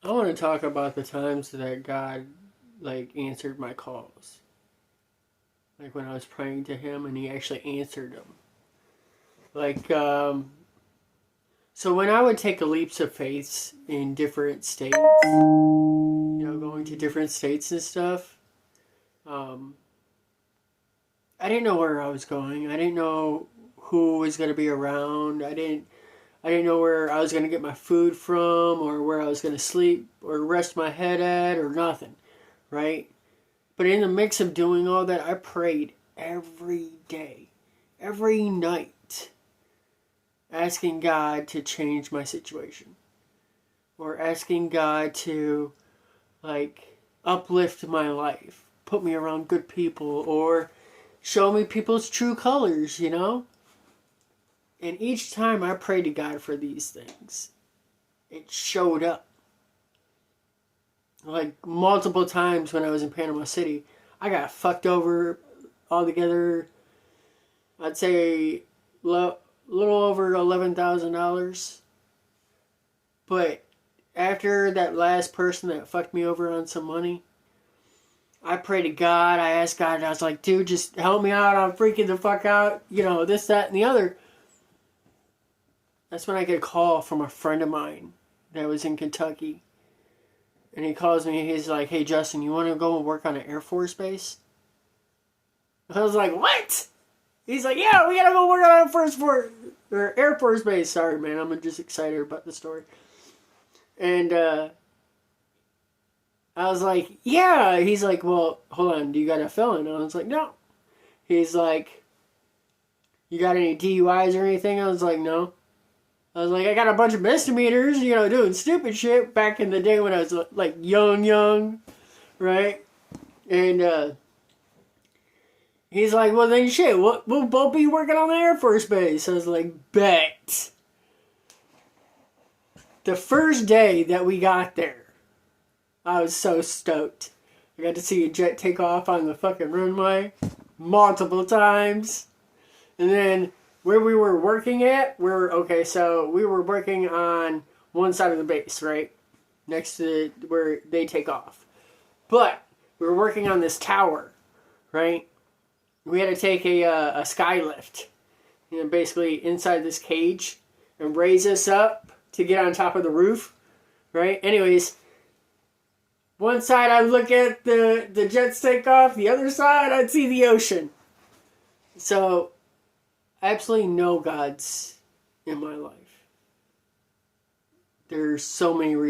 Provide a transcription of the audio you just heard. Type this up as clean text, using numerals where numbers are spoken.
I want to talk about the times that God, answered my calls. Like, when I was praying to Him and He actually answered them. Like, so when I would take a leaps of faith in different states, going to different states and stuff, um, I didn't know where I was going. I didn't know who was going to be around. I didn't know where I was going to get my food from or where I was going to sleep or rest my head at or nothing, right? But in the mix of doing all that, I prayed every day, every night, asking God to change my situation or asking God to, uplift my life, put me around good people, or show me people's true colors. And each time I prayed to God for these things, it showed up. Like, multiple times when I was in Panama City, I got fucked over altogether. I'd say little over $11,000. But after that last person that fucked me over on some money, I prayed to God. I asked God, and I was like, dude, just help me out. I'm freaking the fuck out. This, that, and the other. That's when I get a call from a friend of mine that was in Kentucky. And he calls me. He's like, hey, Justin, you want to go and work on an Air Force base? I was like, what? He's like, yeah, we got to go work on an Air Force base. Sorry, man. I'm just excited about the story. And I was like, yeah. He's like, well, hold on. Do you got a felon? And I was like, no. He's like, you got any DUIs or anything? I was like, no. I was like, I got a bunch of misdemeanors, doing stupid shit back in the day when I was like young, right? And he's like, well then shit, we'll both be working on the Air Force Base. I was like, bet. The first day that we got there, I was so stoked. I got to see a jet take off on the fucking runway multiple times. And then where we were working at, so we were working on one side of the base, right? Next to where they take off. But we were working on this tower, right? We had to take a sky lift, basically inside this cage and raise us up to get on top of the roof, right? Anyways, one side I'd look at the jets take off, the other side I'd see the ocean. So, absolutely no gods in my life. There's so many reasons.